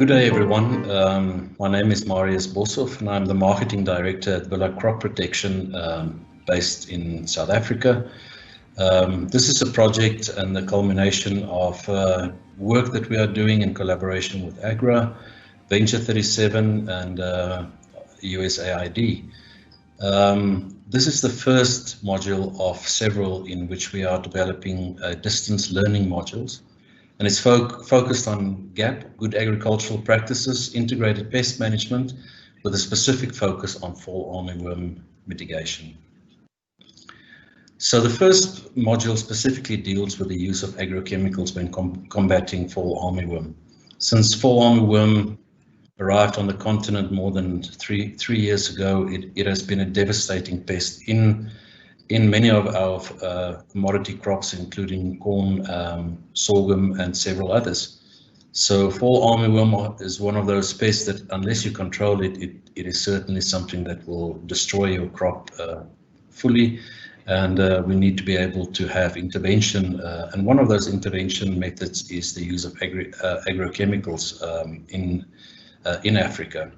Good day, everyone. My name is Marius Boshoff, and I'm the Marketing Director at Villa Crop Protection, based in South Africa. This is a project and the culmination of work that we are doing in collaboration with Agra, Venture 37, and USAID. This is the first module of several in which we are developing distance learning modules. And it's focused on GAP, Good Agricultural Practices, Integrated Pest Management, with a specific focus on fall armyworm mitigation. So the first module specifically deals with the use of agrochemicals when combating fall armyworm. Since fall armyworm arrived on the continent more than three years ago, it has been a devastating pest in many of our commodity crops, including corn, sorghum, and several others. So fall armyworm is one of those pests that, unless you control it, it is certainly something that will destroy your crop fully. And we need to be able to have intervention. And one of those intervention methods is the use of agrochemicals in Africa.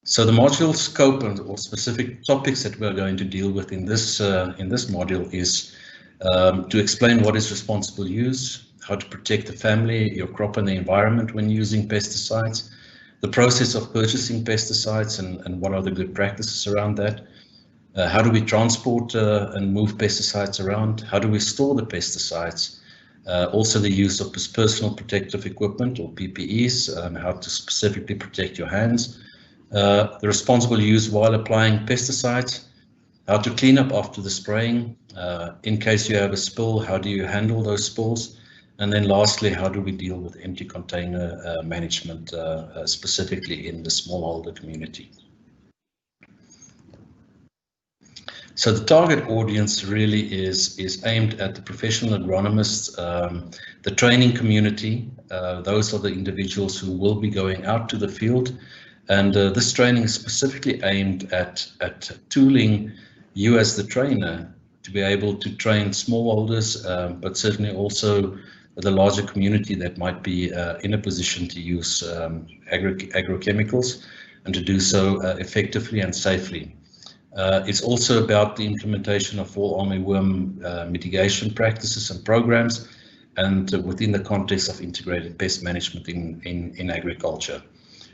So the module scope or specific topics that we're going to deal with in this module is to explain what is responsible use, how to protect the family, your crop, and the environment when using pesticides, the process of purchasing pesticides and what are the good practices around that, how do we transport and move pesticides around, how do we store the pesticides, also the use of personal protective equipment or PPEs, how to specifically protect your hands, the responsible use while applying pesticides, how to clean up after the spraying, in case you have a spill, how do you handle those spills, and then lastly, how do we deal with empty container management, specifically in the smallholder community. So the target audience really is aimed at the professional agronomists, the training community. Those are the individuals who will be going out to the field. And this training is specifically aimed at tooling you as the trainer to be able to train smallholders, but certainly also the larger community that might be in a position to use agrochemicals and to do so effectively and safely. It's also about the implementation of fall armyworm mitigation practices and programs, and within the context of integrated pest management in agriculture.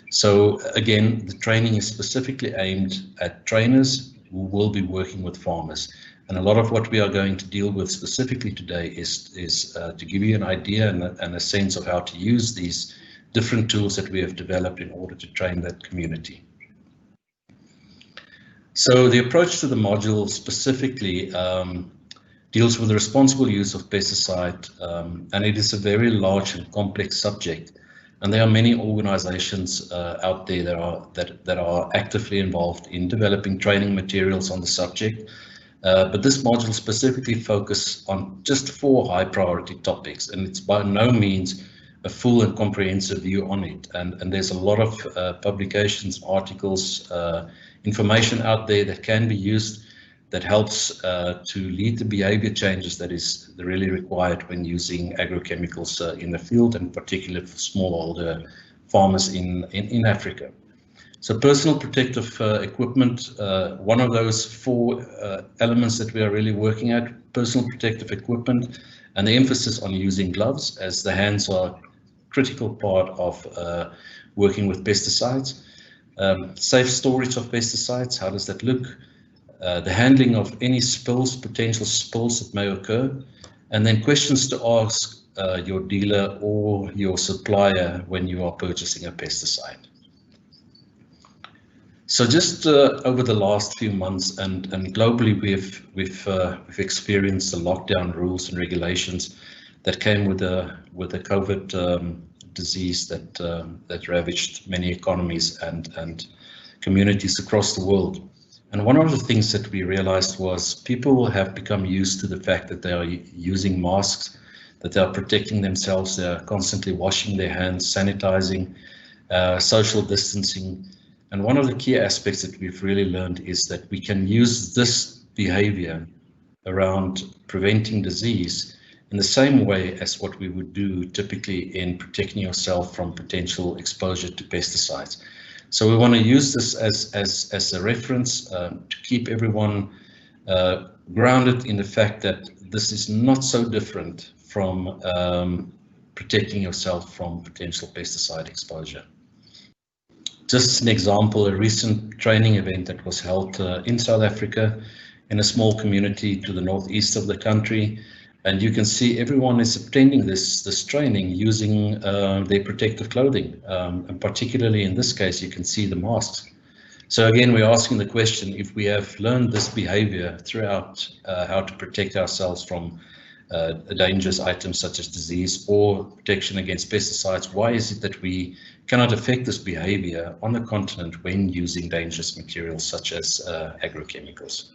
So again, the training is specifically aimed at trainers who will be working with farmers. And a lot of what we are going to deal with specifically today is to give you an idea and a sense of how to use these different tools that we have developed in order to train that community. So the approach to the module specifically deals with the responsible use of pesticide, and it is a very large and complex subject. And there are many organizations out there that are actively involved in developing training materials on the subject. But this module specifically focuses on just 4 high priority topics, and it's by no means a full and comprehensive view on it. And there's a lot of publications, articles, information out there that can be used that helps to lead the behavior changes that is really required when using agrochemicals in the field, and particularly for smallholder farmers in Africa. So personal protective equipment, one of those 4 elements that we are really working at, personal protective equipment, and the emphasis on using gloves, as the hands are a critical part of working with pesticides. Safe storage of pesticides, how does that look? The handling of any spills, potential spills that may occur, and then questions to ask your dealer or your supplier when you are purchasing a pesticide. So just over the last few months and globally, we've experienced the lockdown rules and regulations that came with the COVID disease that ravaged many economies and communities across the world. And one of the things that we realized was people have become used to the fact that they are using masks, that they are protecting themselves, they are constantly washing their hands, sanitizing, social distancing. And one of the key aspects that we've really learned is that we can use this behavior around preventing disease in the same way as what we would do typically in protecting yourself from potential exposure to pesticides. So we want to use this as a reference to keep everyone grounded in the fact that this is not so different from protecting yourself from potential pesticide exposure. Just an example, a recent training event that was held in South Africa in a small community to the northeast of the country. And you can see everyone is attending this training using their protective clothing. And particularly in this case, you can see the masks. So again, we're asking the question, if we have learned this behavior throughout how to protect ourselves from dangerous items such as disease or protection against pesticides, why is it that we cannot affect this behavior on the continent when using dangerous materials such as agrochemicals?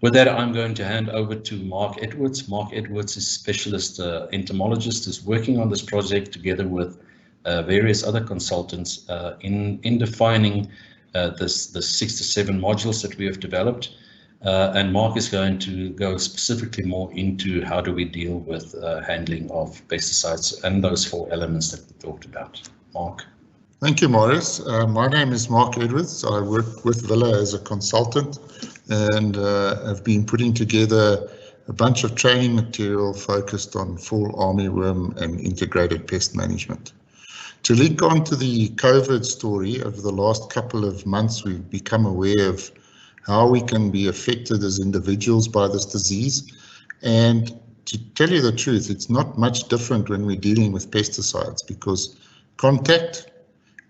With that, I'm going to hand over to Mark Edwards. Mark Edwards is a specialist entomologist who's working on this project together with various other consultants in defining the 6 to 7 modules that we have developed. And Mark is going to go specifically more into how do we deal with handling of pesticides and those 4 elements that we talked about. Mark. Thank you, Morris. My name is Mark Edwards. I work with Villa as a consultant and have been putting together a bunch of training material focused on fall armyworm and integrated pest management. To link on to the COVID story, over the last couple of months, we've become aware of how we can be affected as individuals by this disease. And to tell you the truth, it's not much different when we're dealing with pesticides, because contact,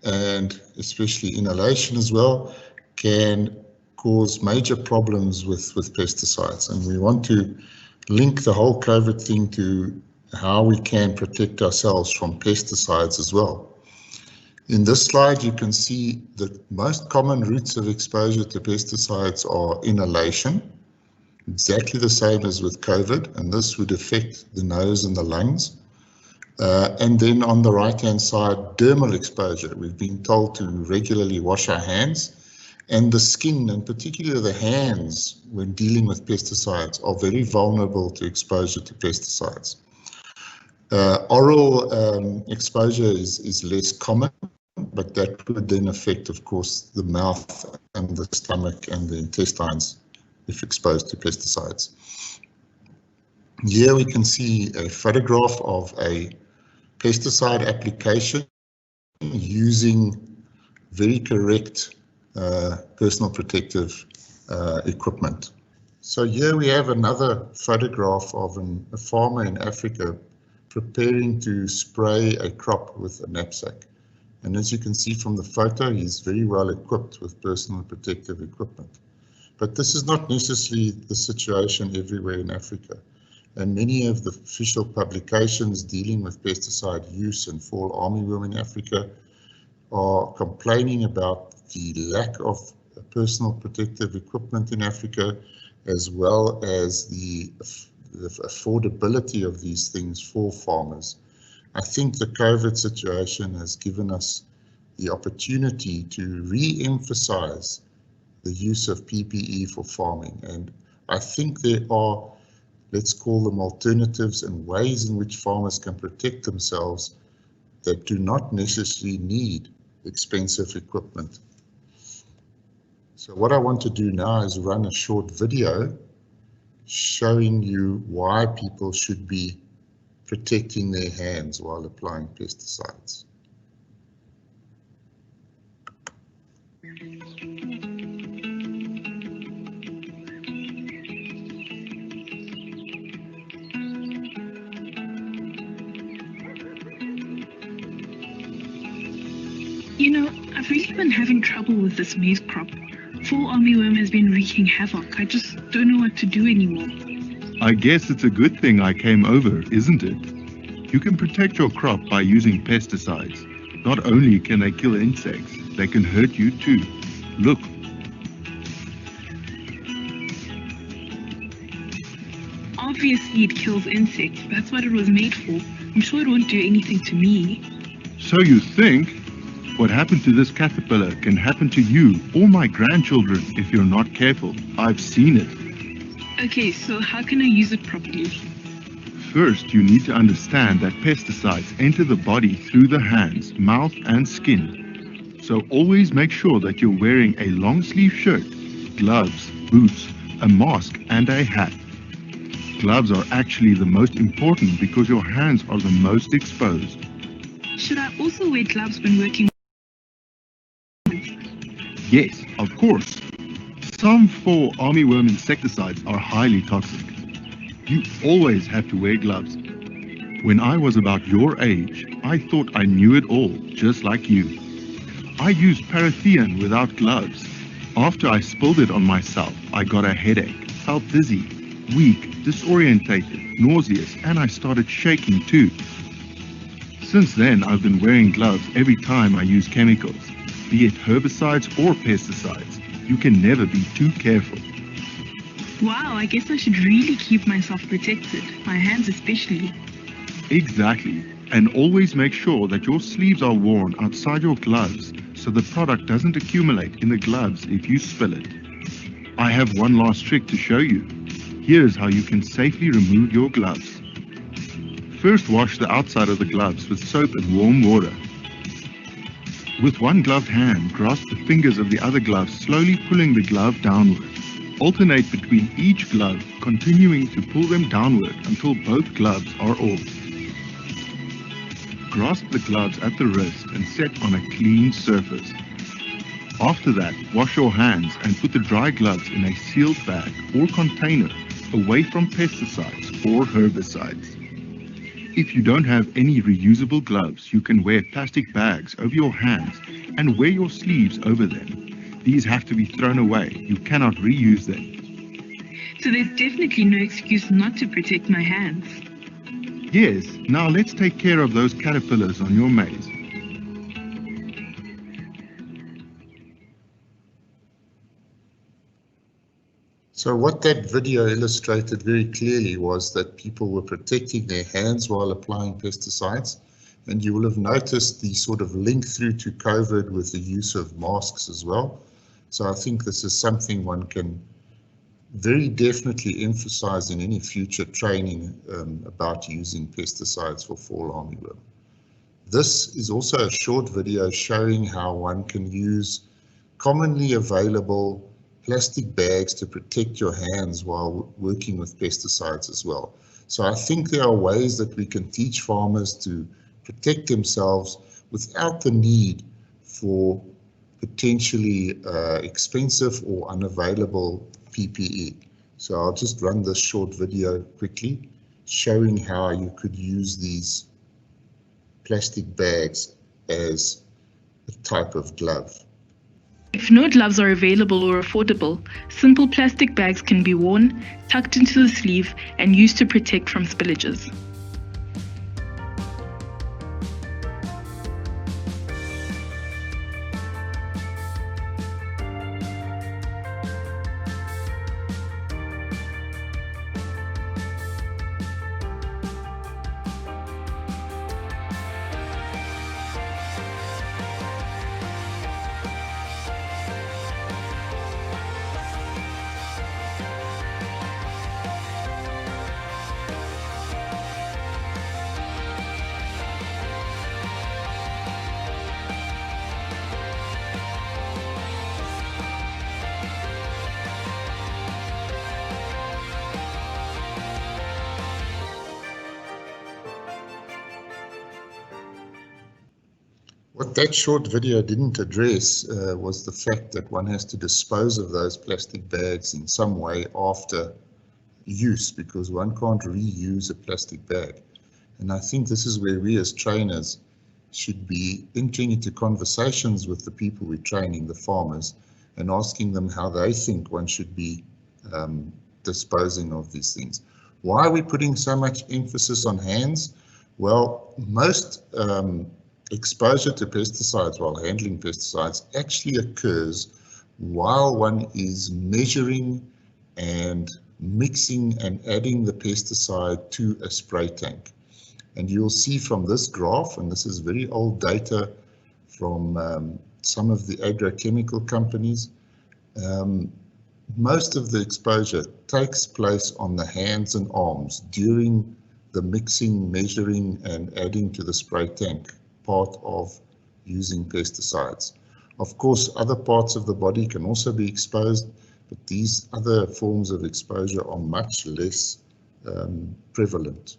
and especially inhalation as well, can cause major problems with pesticides. And we want to link the whole COVID thing to how we can protect ourselves from pesticides as well. In this slide, you can see the most common routes of exposure to pesticides are inhalation, exactly the same as with COVID, and this would affect the nose and the lungs. And then on the right-hand side, dermal exposure. We've been told to regularly wash our hands, and the skin, and particularly the hands, when dealing with pesticides, are very vulnerable to exposure to pesticides. Oral exposure is less common, but that would then affect, of course, the mouth and the stomach and the intestines if exposed to pesticides. Here we can see a photograph of a pesticide application using very correct personal protective equipment. So here we have another photograph of a farmer in Africa preparing to spray a crop with a knapsack. And as you can see from the photo, he's very well equipped with personal protective equipment. But this is not necessarily the situation everywhere in Africa. And many of the official publications dealing with pesticide use and fall armyworm in Africa are complaining about the lack of personal protective equipment in Africa, as well as the affordability of these things for farmers. I think the COVID situation has given us the opportunity to re-emphasize the use of PPE for farming. And I think there are, let's call them alternatives and ways in which farmers can protect themselves that do not necessarily need expensive equipment. So what I want to do now is run a short video showing you why people should be protecting their hands while applying pesticides. You know, I've really been having trouble with this maize crop. Fall armyworm has been wreaking havoc. I just don't know what to do anymore. I guess it's a good thing I came over, isn't it? You can protect your crop by using pesticides. Not only can they kill insects, they can hurt you too. Look. Obviously it kills insects. That's what it was made for. I'm sure it won't do anything to me. So you think? What happened to this caterpillar can happen to you or my grandchildren if you're not careful. I've seen it. Okay, so how can I use it properly? First, you need to understand that pesticides enter the body through the hands, mouth, and skin. So always make sure that you're wearing a long sleeve shirt, gloves, boots, a mask, and a hat. Gloves are actually the most important because your hands are the most exposed. Should I also wear gloves when working? Yes, of course. Some fall armyworm insecticides are highly toxic. You always have to wear gloves. When I was about your age, I thought I knew it all, just like you. I used parathene without gloves. After I spilled it on myself, I got a headache, felt dizzy, weak, disorientated, nauseous, and I started shaking too. Since then, I've been wearing gloves every time I use chemicals, be it herbicides or pesticides. You can never be too careful. Wow, I guess I should really keep myself protected, my hands especially. Exactly. And always make sure that your sleeves are worn outside your gloves so the product doesn't accumulate in the gloves if you spill it. I have one last trick to show you. Here's how you can safely remove your gloves. First, wash the outside of the gloves with soap and warm water. With one gloved hand, grasp the fingers of the other glove, slowly pulling the glove downward. Alternate between each glove, continuing to pull them downward until both gloves are off. Grasp the gloves at the wrist and set on a clean surface. After that, wash your hands and put the dry gloves in a sealed bag or container away from pesticides or herbicides. If you don't have any reusable gloves, you can wear plastic bags over your hands and wear your sleeves over them. These have to be thrown away. You cannot reuse them. So there's definitely no excuse not to protect my hands. Yes, now let's take care of those caterpillars on your maize. So what that video illustrated very clearly was that people were protecting their hands while applying pesticides. And you will have noticed the sort of link through to COVID with the use of masks as well. So I think this is something one can very definitely emphasize in any future training about using pesticides for fall armyworm. This is also a short video showing how one can use commonly available plastic bags to protect your hands while working with pesticides as well. So I think there are ways that we can teach farmers to protect themselves without the need for potentially expensive or unavailable PPE. So I'll just run this short video quickly showing how you could use these plastic bags as a type of glove. If no gloves are available or affordable, simple plastic bags can be worn, tucked into the sleeve, and used to protect from spillages. What that short video didn't address was the fact that one has to dispose of those plastic bags in some way after use, because one can't reuse a plastic bag. And I think this is where we as trainers should be entering into conversations with the people we're training, the farmers, and asking them how they think one should be disposing of these things. Why are we putting so much emphasis on hands? Well, most exposure to pesticides while handling pesticides actually occurs while one is measuring and mixing and adding the pesticide to a spray tank. And you'll see from this graph, and this is very old data from some of the agrochemical companies, most of the exposure takes place on the hands and arms during the mixing, measuring and adding to the spray tank part of using pesticides. Of course, other parts of the body can also be exposed, but these other forms of exposure are much less prevalent.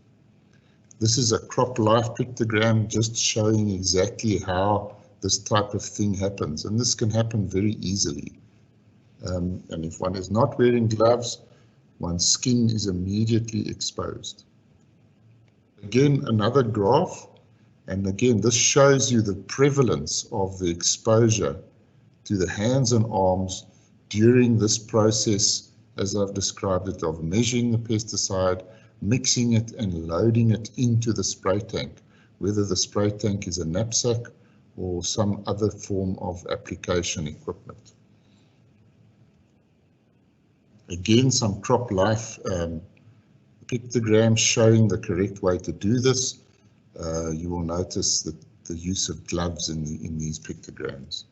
This is a crop life pictogram just showing exactly how this type of thing happens, and this can happen very easily. And if one is not wearing gloves, one's skin is immediately exposed. Again, another graph, and again, this shows you the prevalence of the exposure to the hands and arms during this process, as I've described it, of measuring the pesticide, mixing it and loading it into the spray tank, whether the spray tank is a knapsack or some other form of application equipment. Again, some crop life pictograms showing the correct way to do this. You will notice that the use of gloves in these pictograms.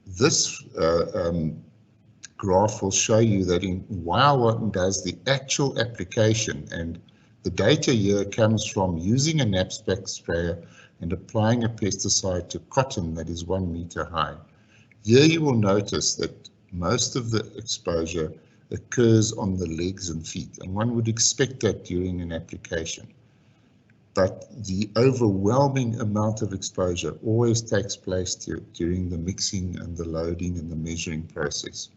This graph will show you that while one does the actual application, and the data here comes from using a knapsack sprayer and applying a pesticide to cotton that is 1 meter high. Here you will notice that most of the exposure occurs on the legs and feet, and one would expect that during an application. But the overwhelming amount of exposure always takes place during the mixing and the loading and the measuring process.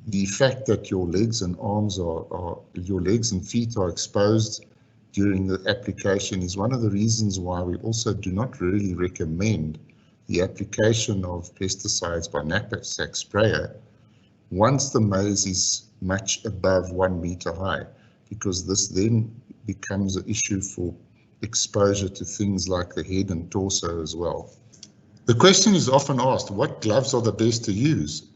The fact that your legs and arms your legs and feet are exposed during the application is one of the reasons why we also do not really recommend the application of pesticides by knapsack sprayer once the maize is much above 1 meter high, because this then becomes an issue for exposure to things like the head and torso as well. The question is often asked, what gloves are the best to use?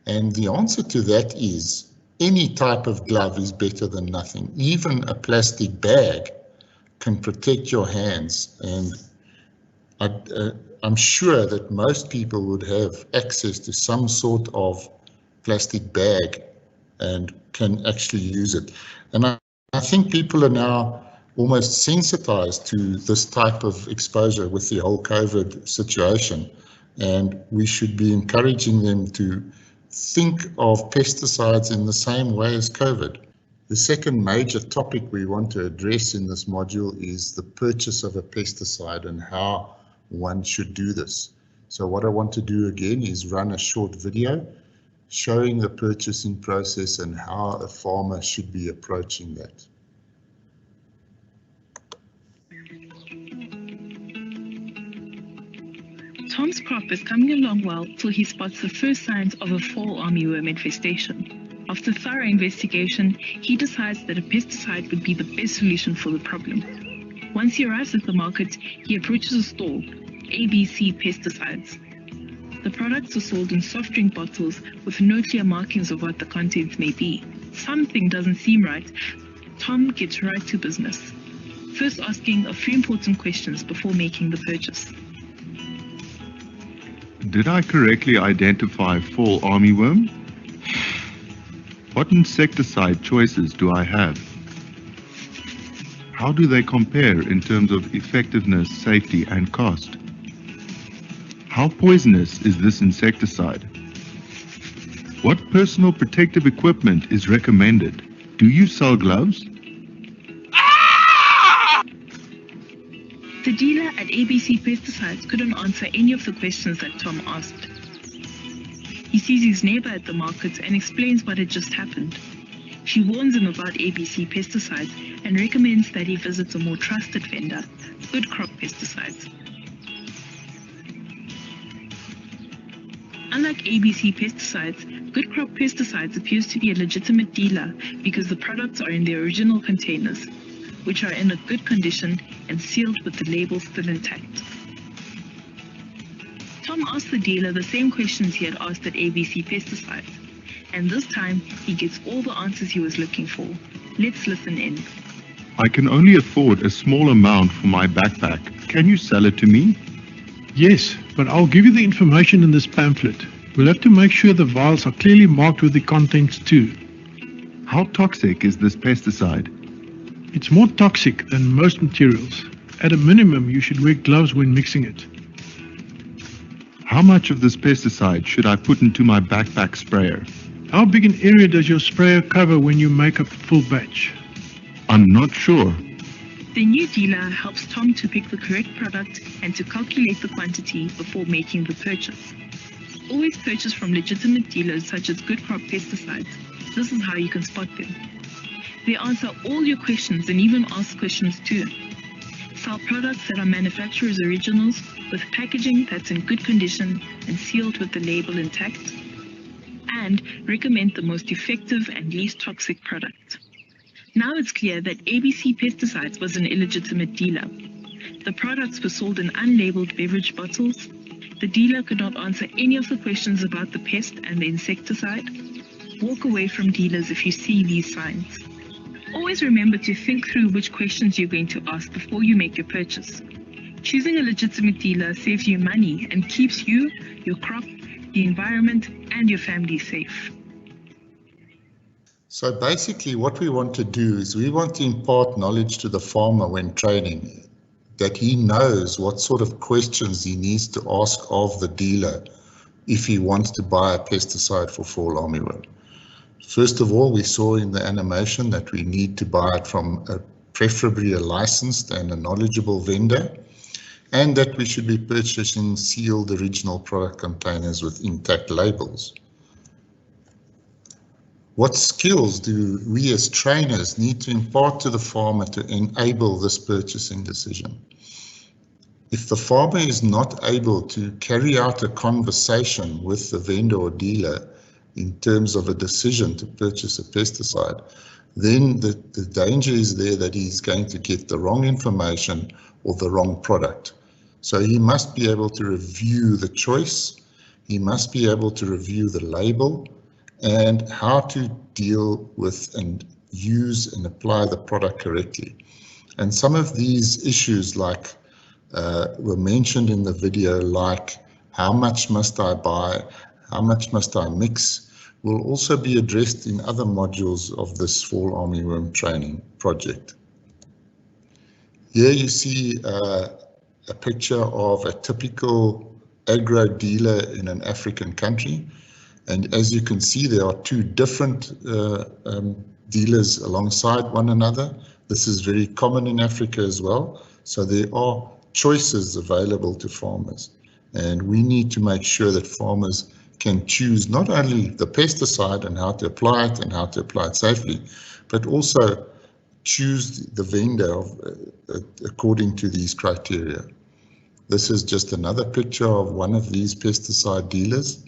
And the answer to that is any type of glove is better than nothing. Even a plastic bag can protect your hands, and I'm sure that most people would have access to some sort of plastic bag and can actually use it. And I think people are now almost sensitized to this type of exposure with the whole COVID situation, and we should be encouraging them to think of pesticides in the same way as COVID. The second major topic we want to address in this module is the purchase of a pesticide and how one should do this. So what I want to do again is run a short video showing the purchasing process and how a farmer should be approaching that. Tom's crop is coming along well till he spots the first signs of a fall armyworm infestation. After thorough investigation, he decides that a pesticide would be the best solution for the problem. Once he arrives at the market, he approaches a stall, ABC Pesticides. The products are sold in soft drink bottles with no clear markings of what the contents may be. Something doesn't seem right. Tom gets right to business, first asking a few important questions before making the purchase. Did I correctly identify fall armyworm? What insecticide choices do I have? How do they compare in terms of effectiveness, safety, and cost? How poisonous is this insecticide? What personal protective equipment is recommended? Do you sell gloves? The dealer at ABC Pesticides couldn't answer any of the questions that Tom asked. He sees his neighbor at the market and explains what had just happened. She warns him about ABC Pesticides and recommends that he visits a more trusted vendor, Good Crop Pesticides. Unlike ABC Pesticides, Good Crop Pesticides appears to be a legitimate dealer because the products are in their original containers, which are in a good condition and sealed with the label still intact. Tom asked the dealer the same questions he had asked at ABC Pesticides, and this time he gets all the answers he was looking for. Let's listen in. I can only afford a small amount for my backpack. Can you sell it to me? Yes, but I'll give you the information in this pamphlet. We'll have to make sure the vials are clearly marked with the contents too. How toxic is this pesticide? It's more toxic than most materials. At a minimum, you should wear gloves when mixing it. How much of this pesticide should I put into my backpack sprayer? How big an area does your sprayer cover when you make up a full batch? I'm not sure. The new dealer helps Tom to pick the correct product and to calculate the quantity before making the purchase. Always purchase from legitimate dealers such as Good Crop Pesticides. This is how you can spot them. They answer all your questions and even ask questions too. Sell products that are manufacturer's originals with packaging that's in good condition and sealed with the label intact. And recommend the most effective and least toxic product. Now it's clear that ABC Pesticides was an illegitimate dealer. The products were sold in unlabeled beverage bottles. The dealer could not answer any of the questions about the pest and the insecticide. Walk away from dealers if you see these signs. Always remember to think through which questions you're going to ask before you make your purchase. Choosing a legitimate dealer saves you money and keeps you, your crop, the environment, and your family safe. So basically what we want to do is we want to impart knowledge to the farmer when training, that he knows what sort of questions he needs to ask of the dealer if he wants to buy a pesticide for fall armyworm. First of all, we saw in the animation that we need to buy it from preferably a licensed and a knowledgeable vendor, and that we should be purchasing sealed original product containers with intact labels. What skills do we as trainers need to impart to the farmer to enable this purchasing decision? If the farmer is not able to carry out a conversation with the vendor or dealer in terms of a decision to purchase a pesticide, then the danger is there that he's going to get the wrong information or the wrong product. So he must be able to review the choice, he must be able to review the label, and how to deal with and use and apply the product correctly. And some of these issues were mentioned in the video, like how much must I buy, how much must I mix, will also be addressed in other modules of this fall armyworm training project. Here you see a picture of a typical agro dealer in an African country. And as you can see, there are two different dealers alongside one another. This is very common in Africa as well. So there are choices available to farmers. And we need to make sure that farmers can choose not only the pesticide and how to apply it and how to apply it safely, but also choose the vendor according to these criteria. This is just another picture of one of these pesticide dealers.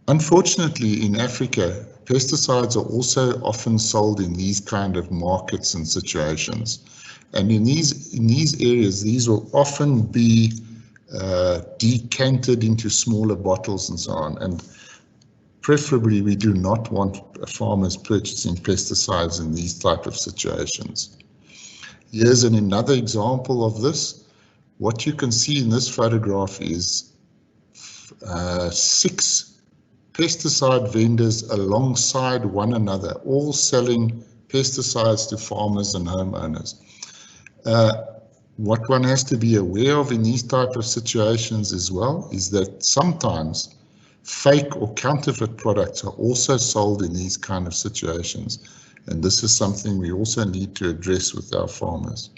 Unfortunately, in Africa, pesticides are also often sold in these kind of markets and situations. And in these areas, these will often be decanted into smaller bottles and so on. And preferably, we do not want farmers purchasing pesticides in these type of situations. Here's another example of this. What you can see in this photograph is 6 pesticide vendors alongside one another, all selling pesticides to farmers and homeowners. What one has to be aware of in these type of situations as well is that sometimes fake or counterfeit products are also sold in these kind of situations. And this is something we also need to address with our farmers.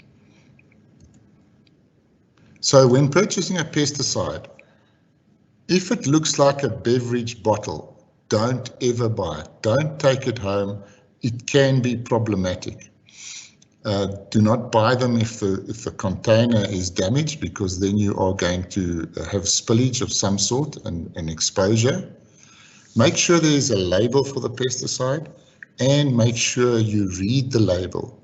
So when purchasing a pesticide, if it looks like a beverage bottle, don't ever buy it. Don't take it home. It can be problematic. Do not buy them if the container is damaged, because then you are going to have spillage of some sort and exposure. Make sure there is a label for the pesticide and make sure you read the label.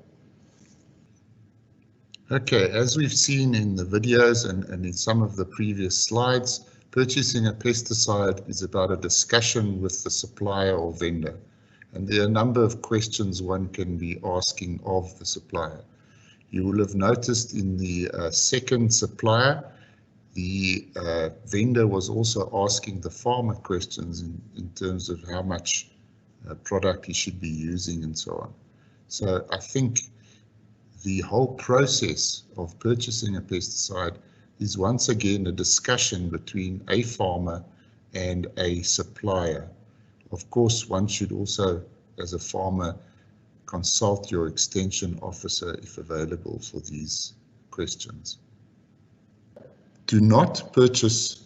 Okay, as we've seen in the videos and in some of the previous slides, purchasing a pesticide is about a discussion with the supplier or vendor. And there are a number of questions one can be asking of the supplier. You will have noticed in the second supplier, the vendor was also asking the farmer questions in terms of how much product he should be using and so on. So I think the whole process of purchasing a pesticide is once again a discussion between a farmer and a supplier. Of course, one should also, as a farmer, consult your extension officer if available for these questions. Do not purchase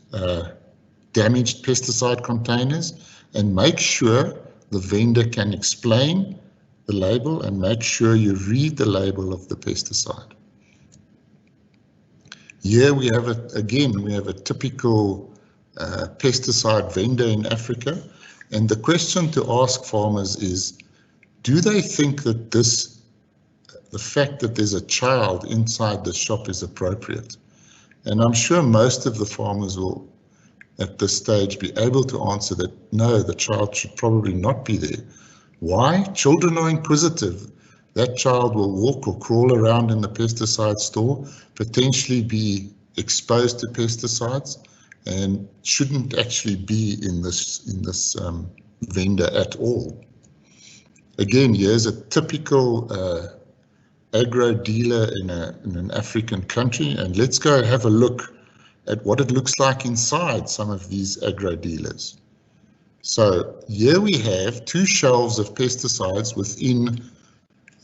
damaged pesticide containers, and make sure the vendor can explain the label and make sure you read the label of the pesticide. Here we have we have a typical pesticide vendor in Africa, and the question to ask farmers is, do they think that the fact that there's a child inside the shop is appropriate? And I'm sure most of the farmers will at this stage be able to answer that no, the child should probably not be there. Why? Children are inquisitive. That child will walk or crawl around in the pesticide store, potentially be exposed to pesticides, and shouldn't actually be in this vendor at all. Again, here's a typical agro dealer in an African country, and let's go have a look at what it looks like inside some of these agro dealers. So here we have 2 shelves of pesticides within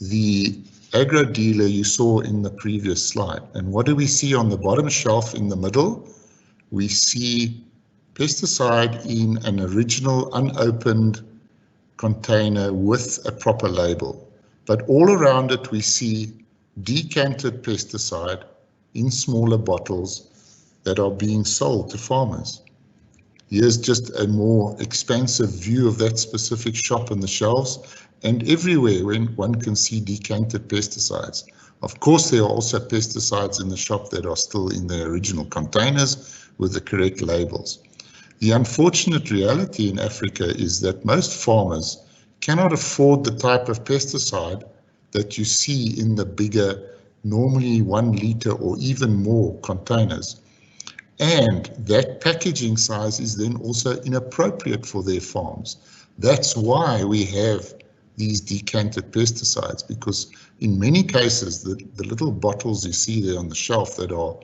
the agro dealer you saw in the previous slide. And what do we see on the bottom shelf in the middle? We see pesticide in an original unopened container with a proper label. But all around it we see decanted pesticide in smaller bottles that are being sold to farmers. Here's just a more expansive view of that specific shop on the shelves, and everywhere when one can see decanted pesticides. Of course, there are also pesticides in the shop that are still in their original containers with the correct labels. The unfortunate reality in Africa is that most farmers cannot afford the type of pesticide that you see in the bigger, normally 1 liter or even more containers. And that packaging size is then also inappropriate for their farms. That's why we have these decanted pesticides, because in many cases, the little bottles you see there on the shelf that are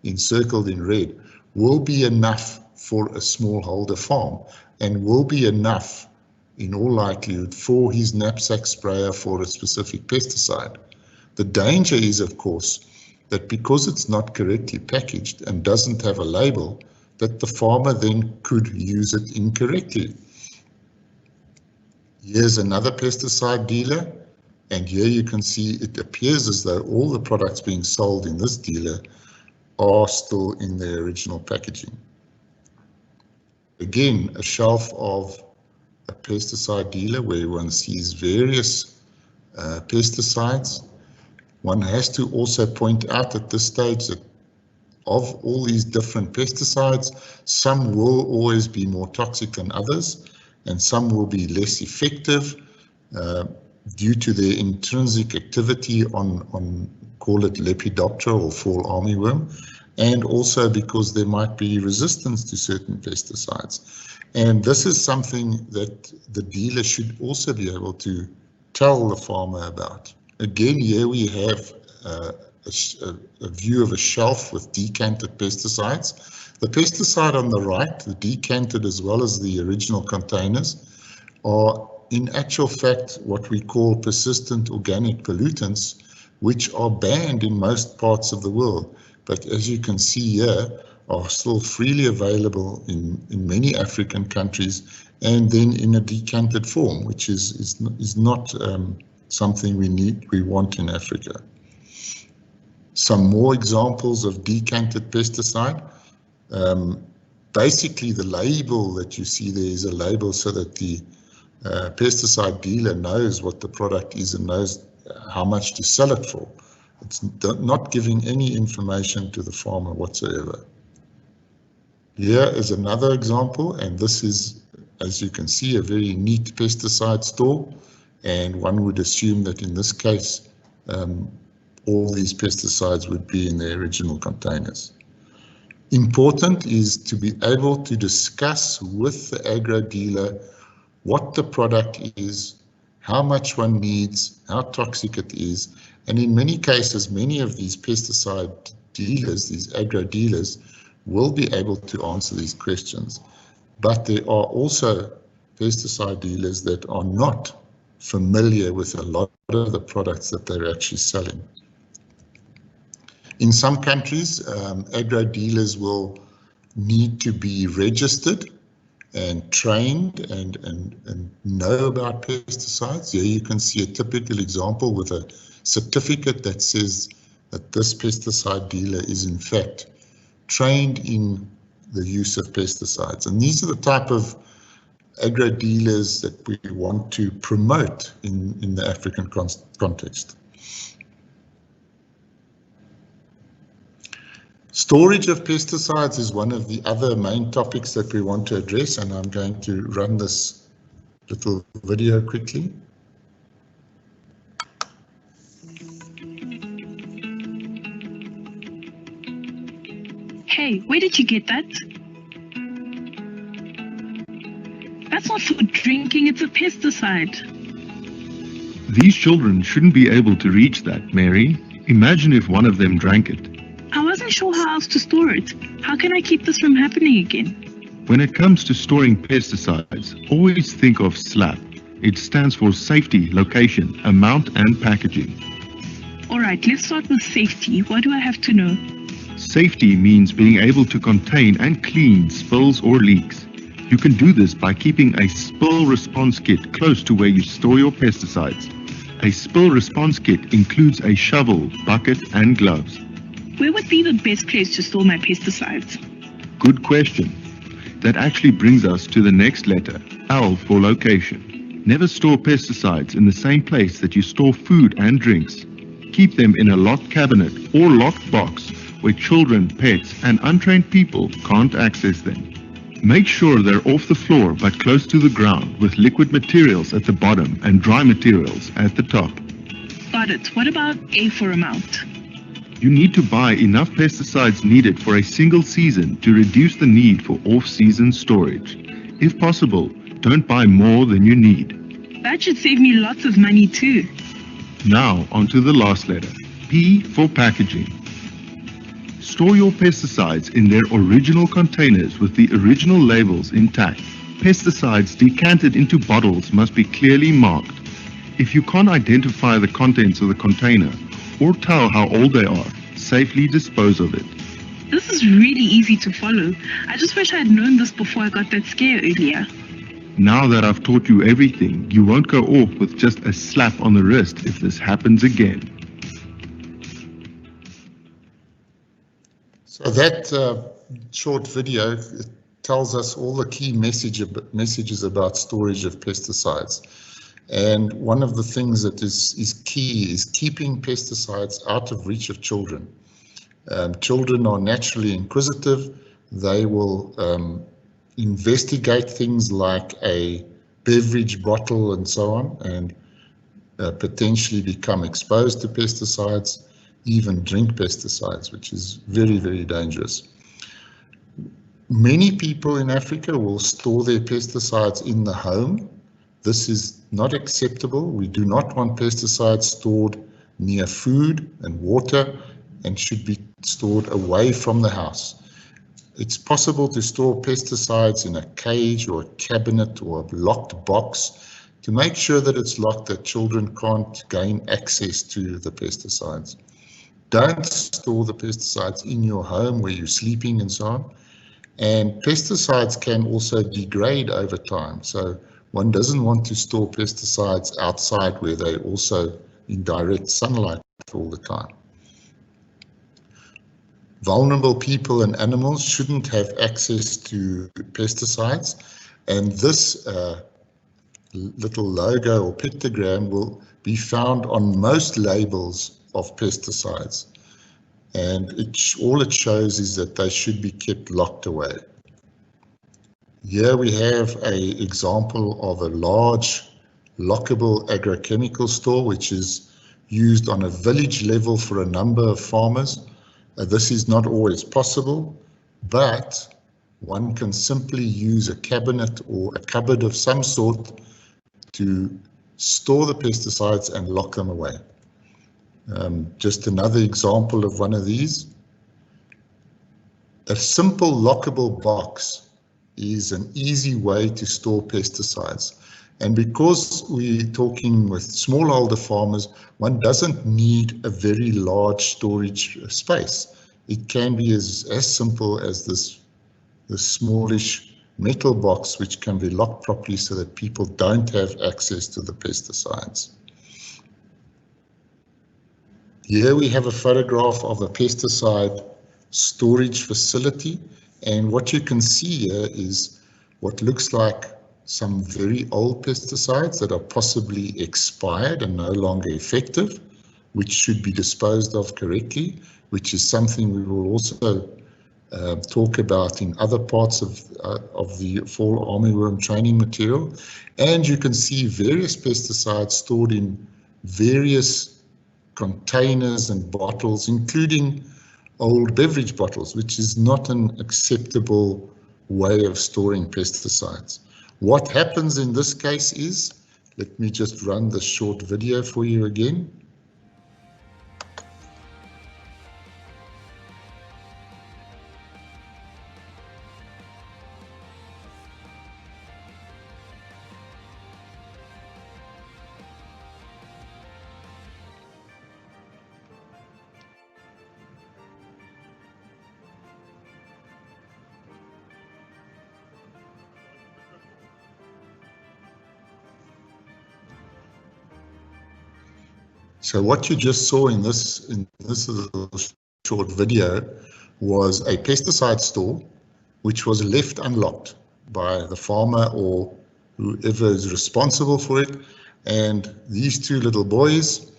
encircled in red will be enough for a smallholder farm and will be enough in all likelihood for his knapsack sprayer for a specific pesticide. The danger is, of course, that because it's not correctly packaged and doesn't have a label, that the farmer then could use it incorrectly. Here's another pesticide dealer, and here you can see it appears as though all the products being sold in this dealer are still in their original packaging. Again, a shelf of a pesticide dealer where one sees various pesticides. One has to also point out at this stage that of all these different pesticides, some will always be more toxic than others, and some will be less effective due to their intrinsic activity on call it Lepidoptera or fall armyworm, and also because there might be resistance to certain pesticides. And this is something that the dealer should also be able to tell the farmer about. Again, here we have a view of a shelf with decanted pesticides. The pesticide on the right, the decanted as well as the original containers, are in actual fact what we call persistent organic pollutants, which are banned in most parts of the world. But as you can see here, are still freely available in many African countries, and then in a decanted form, which is not something we want in Africa. Some more examples of decanted pesticide. Basically, the label that you see there is a label so that the pesticide dealer knows what the product is and knows how much to sell it for. It's not giving any information to the farmer whatsoever. Here is another example, and this is, as you can see, a very neat pesticide store, and one would assume that in this case all these pesticides would be in their original containers. Important is to be able to discuss with the agro dealer what the product is, how much one needs, how toxic it is, and in many cases, many of these pesticide dealers, these agro dealers, will be able to answer these questions. But there are also pesticide dealers that are not familiar with a lot of the products that they're actually selling. In some countries, agro dealers will need to be registered and trained and know about pesticides. Here you can see a typical example with a certificate that says that this pesticide dealer is in fact trained in the use of pesticides. And these are the type of agro dealers that we want to promote in the African context. Storage of pesticides is one of the other main topics that we want to address, and I'm going to run this little video quickly. Hey, where did you get that? That's not for drinking, it's a pesticide. These children shouldn't be able to reach that, Mary. Imagine if one of them drank it. I wasn't sure how else to store it. How can I keep this from happening again? When it comes to storing pesticides, always think of SLAP. It stands for Safety, Location, Amount and Packaging. Alright, let's start with safety. What do I have to know? Safety means being able to contain and clean spills or leaks. You can do this by keeping a spill response kit close to where you store your pesticides. A spill response kit includes a shovel, bucket and gloves. Where would be the best place to store my pesticides? Good question. That actually brings us to the next letter, L for location. Never store pesticides in the same place that you store food and drinks. Keep them in a locked cabinet or locked box where children, pets and untrained people can't access them. Make sure they're off the floor but close to the ground with liquid materials at the bottom and dry materials at the top. Got it. What about A for amount? You need to buy enough pesticides needed for a single season to reduce the need for off-season storage. If possible, don't buy more than you need. That should save me lots of money too. Now onto the last letter, P for packaging. Store your pesticides in their original containers with the original labels intact. Pesticides decanted into bottles must be clearly marked. If you can't identify the contents of the container or tell how old they are, safely dispose of it. This is really easy to follow. I just wish I had known this before I got that scare earlier. Now that I've taught you everything, you won't go off with just a slap on the wrist if this happens again. So that short video tells us all the key messages about storage of pesticides. And one of the things that is key is keeping pesticides out of reach of children. Children are naturally inquisitive. They will investigate things like a beverage bottle and so on, and potentially become exposed to pesticides, even drink pesticides, which is very, very dangerous. Many people in Africa will store their pesticides in the home. This is not acceptable. We do not want pesticides stored near food and water and should be stored away from the house. It's possible to store pesticides in a cage or a cabinet or a locked box to make sure that it's locked, that children can't gain access to the pesticides. Don't store the pesticides in your home where you're sleeping and so on. And pesticides can also degrade over time. So one doesn't want to store pesticides outside where they're also in direct sunlight all the time. Vulnerable people and animals shouldn't have access to pesticides. And this little logo or pictogram will be found on most labels of pesticides, and all it shows is that they should be kept locked away. Here we have an example of a large lockable agrochemical store which is used on a village level for a number of farmers. This is not always possible, but one can simply use a cabinet or a cupboard of some sort to store the pesticides and lock them away. Just another example of one of these. A simple lockable box is an easy way to store pesticides. And because we're talking with smallholder farmers, one doesn't need a very large storage space. It can be as simple as this smallish metal box, which can be locked properly so that people don't have access to the pesticides. Here we have a photograph of a pesticide storage facility, and what you can see here is what looks like some very old pesticides that are possibly expired and no longer effective, which should be disposed of correctly, which is something we will also talk about in other parts of the fall armyworm training material. And you can see various pesticides stored in various containers and bottles, including old beverage bottles, which is not an acceptable way of storing pesticides. What happens in this case is, let me just run the short video for you again. So what you just saw in this little short video was a pesticide store which was left unlocked by the farmer or whoever is responsible for it. And these two little boys,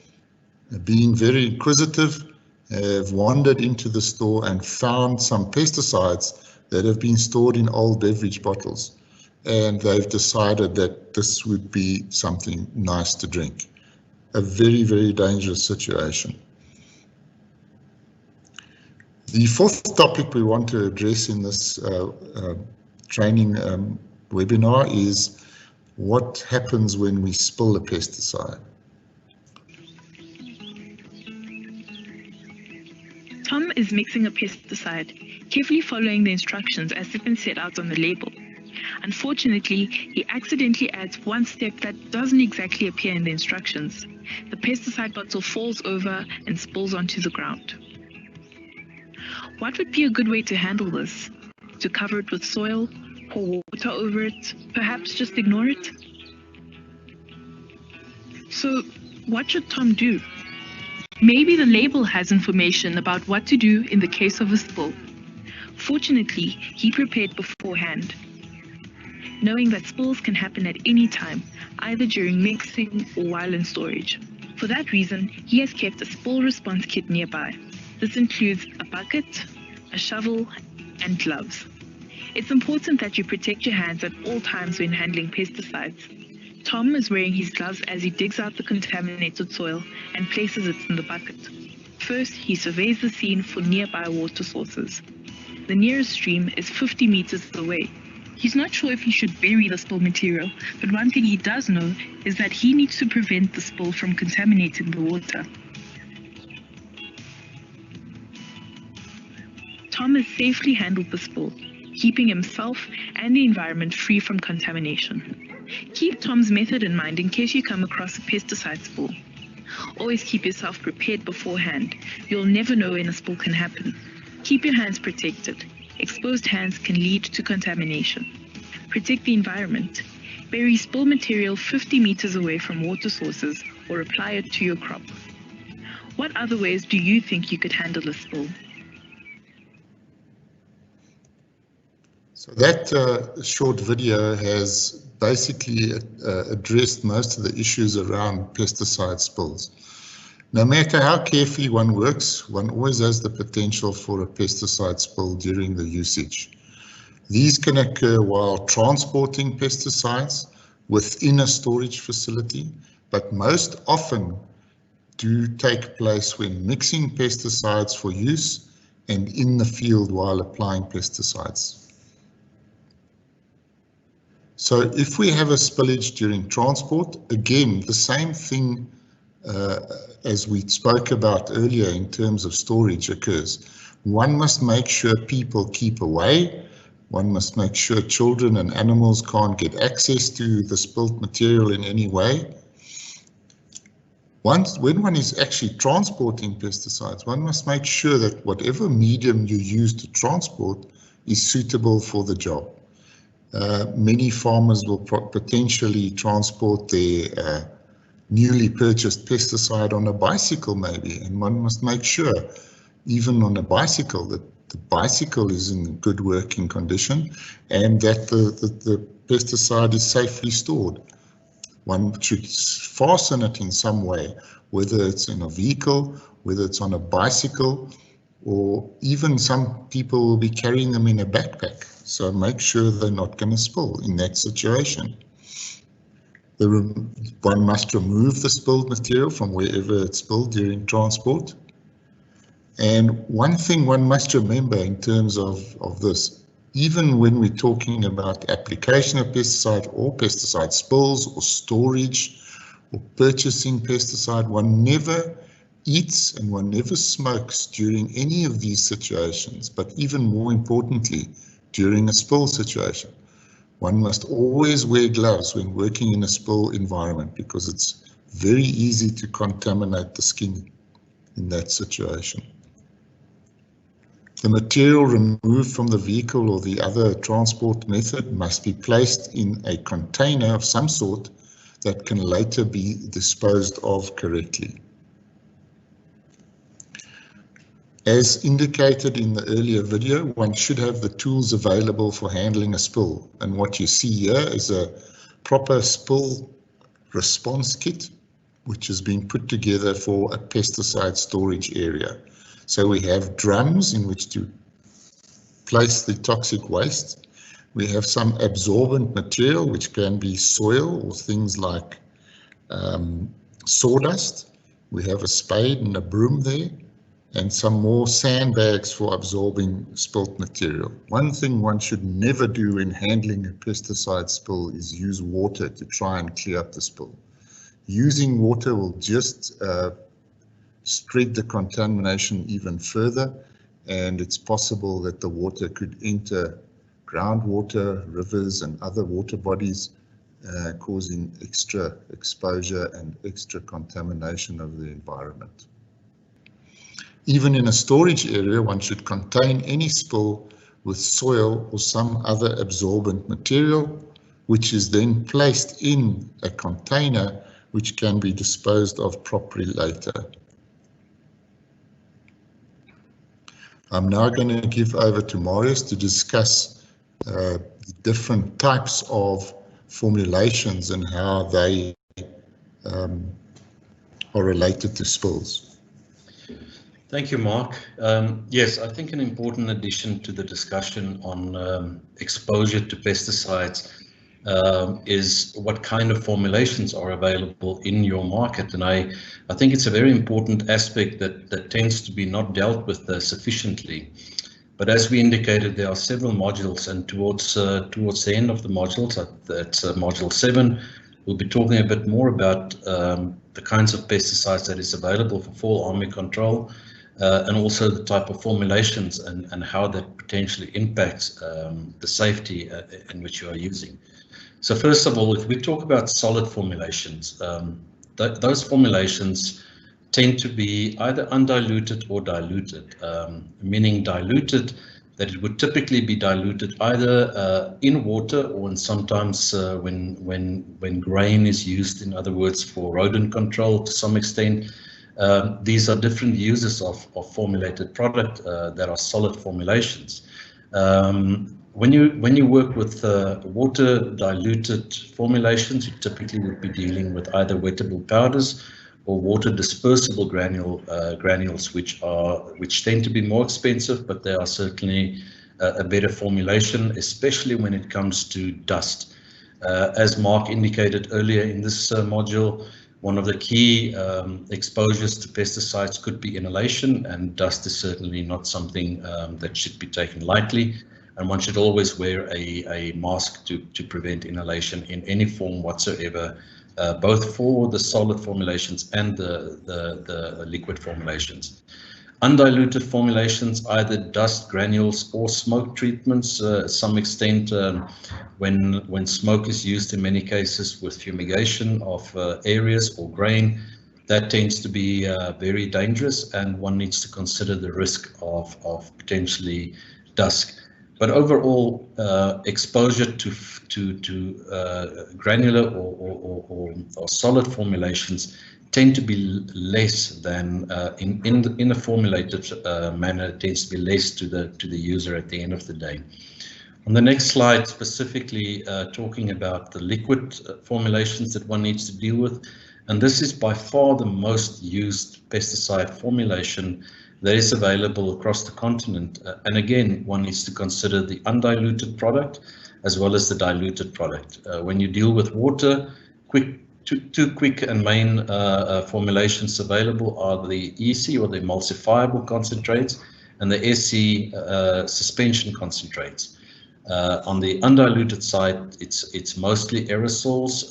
being very inquisitive, have wandered into the store and found some pesticides that have been stored in old beverage bottles. And they've decided that this would be something nice to drink. A very, very dangerous situation. The fourth topic we want to address in this training webinar is what happens when we spill a pesticide. Tom is mixing a pesticide, carefully following the instructions as they've been set out on the label. Unfortunately, he accidentally adds one step that doesn't exactly appear in the instructions. The pesticide bottle falls over and spills onto the ground. What would be a good way to handle this? To cover it with soil, pour water over it, perhaps just ignore it? So, what should Tom do? Maybe the label has information about what to do in the case of a spill. Fortunately, he prepared beforehand, knowing that spills can happen at any time, either during mixing or while in storage. For that reason, he has kept a spill response kit nearby. This includes a bucket, a shovel, and gloves. It's important that you protect your hands at all times when handling pesticides. Tom is wearing his gloves as he digs out the contaminated soil and places it in the bucket. First, he surveys the scene for nearby water sources. The nearest stream is 50 meters away. He's not sure if he should bury the spill material, but one thing he does know is that he needs to prevent the spill from contaminating the water. Tom has safely handled the spill, keeping himself and the environment free from contamination. Keep Tom's method in mind in case you come across a pesticide spill. Always keep yourself prepared beforehand. You'll never know when a spill can happen. Keep your hands protected. Exposed hands can lead to contamination. Protect the environment. Bury spill material 50 meters away from water sources or apply it to your crop. What other ways do you think you could handle a spill? So that short video has basically addressed most of the issues around pesticide spills. No matter how carefully one works, one always has the potential for a pesticide spill during the usage. These can occur while transporting pesticides within a storage facility, but most often do take place when mixing pesticides for use and in the field while applying pesticides. So if we have a spillage during transport, again, the same thing as we spoke about earlier in terms of storage occurs. One must make sure people keep away. One must make sure children and animals can't get access to the spilt material in any way. When one is actually transporting pesticides, one must make sure that whatever medium you use to transport is suitable for the job. Many farmers will potentially transport their newly purchased pesticide on a bicycle maybe, and one must make sure, even on a bicycle, that the bicycle is in good working condition and that the pesticide is safely stored. One should fasten it in some way, whether it's in a vehicle, whether it's on a bicycle, or even some people will be carrying them in a backpack. So make sure they're not going to spill in that situation. One must remove the spilled material from wherever it's spilled during transport. And one thing one must remember in terms of this, even when we're talking about application of pesticide or pesticide spills or storage or purchasing pesticide, one never eats and one never smokes during any of these situations, but even more importantly, during a spill situation. One must always wear gloves when working in a spill environment because it's very easy to contaminate the skin in that situation. The material removed from the vehicle or the other transport method must be placed in a container of some sort that can later be disposed of correctly. As indicated in the earlier video, one should have the tools available for handling a spill. And what you see here is a proper spill response kit, which has been put together for a pesticide storage area. So we have drums in which to place the toxic waste. We have some absorbent material, which can be soil or things like sawdust. We have a spade and a broom there, and some more sandbags for absorbing spilt material. One thing one should never do in handling a pesticide spill is use water to try and clear up the spill. Using water will just spread the contamination even further, and it's possible that the water could enter groundwater, rivers and other water bodies, causing extra exposure and extra contamination of the environment. Even in a storage area, one should contain any spill with soil or some other absorbent material, which is then placed in a container which can be disposed of properly later. I'm now going to give over to Marius to discuss the different types of formulations and how they are related to spills. Thank you, Mark. Yes, I think an important addition to the discussion on exposure to pesticides is what kind of formulations are available in your market. And I think it's a very important aspect that tends to be not dealt with sufficiently. But as we indicated, there are several modules, and towards the end of the modules, that's module 7, we'll be talking a bit more about the kinds of pesticides that is available for fall army control, and also the type of formulations and how that potentially impacts the safety in which you are using. So first of all, if we talk about solid formulations, those formulations tend to be either undiluted or diluted, meaning diluted, that it would typically be diluted either in water or in sometimes when grain is used, in other words, for rodent control to some extent. These are different uses of formulated product that are solid formulations. When you work with water diluted formulations, you typically would be dealing with either wettable powders or water dispersible granules, which tend to be more expensive, but they are certainly a better formulation, especially when it comes to dust. As Mark indicated earlier in this module, one of the key exposures to pesticides could be inhalation, and dust is certainly not something that should be taken lightly. and one should always wear a mask to prevent inhalation in any form whatsoever, both for the solid formulations and the liquid formulations. Undiluted formulations, either dust, granules, or smoke treatments, some extent when smoke is used in many cases with fumigation of areas or grain, that tends to be very dangerous, and one needs to consider the risk of potentially dust. But overall, exposure to granular or solid formulations tend to be less than in a formulated manner. It tends to be less to the user at the end of the day. On the next slide, specifically talking about the liquid formulations that one needs to deal with, and this is by far the most used pesticide formulation that is available across the continent. And again, one needs to consider the undiluted product as well as the diluted product. When you deal with water, two quick and main formulations available are the EC or the emulsifiable concentrates and the SC suspension concentrates. On the undiluted side, it's mostly aerosols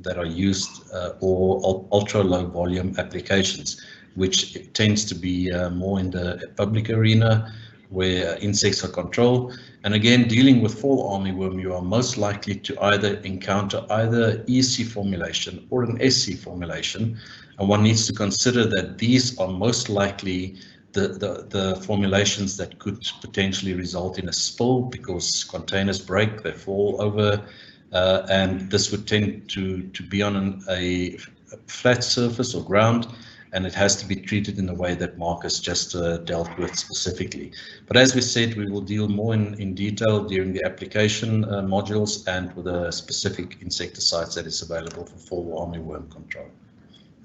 that are used or ultra low volume applications, which tends to be more in the public arena where insects are controlled. And again, dealing with fall armyworm, you are most likely to either encounter either EC formulation or an SC formulation, and one needs to consider that these are most likely the formulations that could potentially result in a spill because containers break, they fall over, and this would tend to be on a flat surface or ground, and it has to be treated in the way that Marcus just dealt with specifically. But as we said, we will deal more in detail during the application modules and with the specific insecticides that is available for fall armyworm control.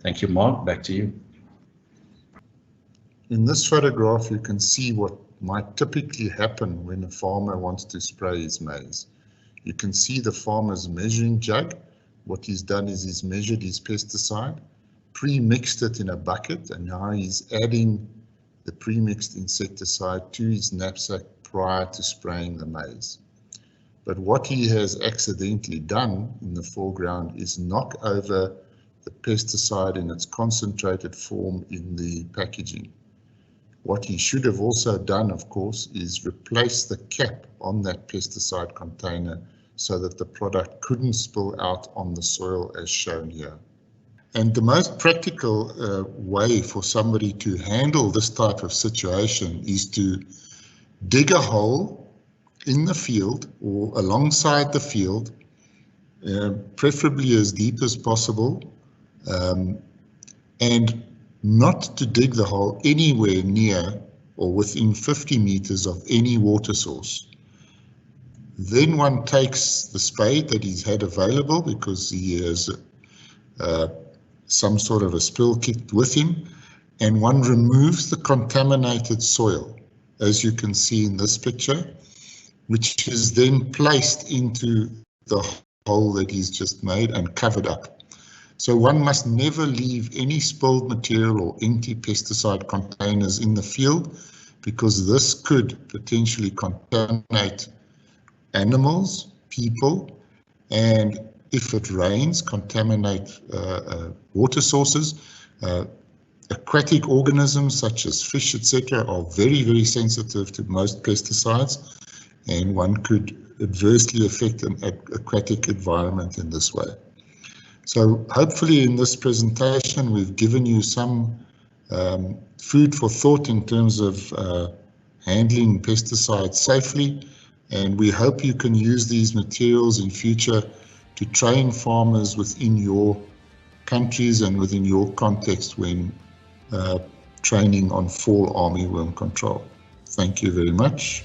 Thank you, Mark. Back to you. In this photograph, you can see what might typically happen when a farmer wants to spray his maize. You can see the farmer's measuring jug. What he's done is he's measured his pesticide, pre-mixed it in a bucket, and now he's adding the pre-mixed insecticide to his knapsack prior to spraying the maize. But what he has accidentally done in the foreground is knock over the pesticide in its concentrated form in the packaging. What he should have also done, of course, is replace the cap on that pesticide container so that the product couldn't spill out on the soil as shown here. And the most practical way for somebody to handle this type of situation is to dig a hole in the field or alongside the field, preferably as deep as possible, and not to dig the hole anywhere near or within 50 meters of any water source. Then one takes the spade that he's had available because he has some sort of a spill kit with him, and one removes the contaminated soil, as you can see in this picture, which is then placed into the hole that he's just made and covered up. So one must never leave any spilled material or empty pesticide containers in the field, because this could potentially contaminate animals, people, and if it rains, contaminate water sources. Aquatic organisms such as fish, etc., are very, very sensitive to most pesticides, and one could adversely affect an aquatic environment in this way. So hopefully in this presentation we've given you some food for thought in terms of handling pesticides safely, and we hope you can use these materials in future to train farmers within your countries and within your context when training on fall armyworm control. Thank you very much.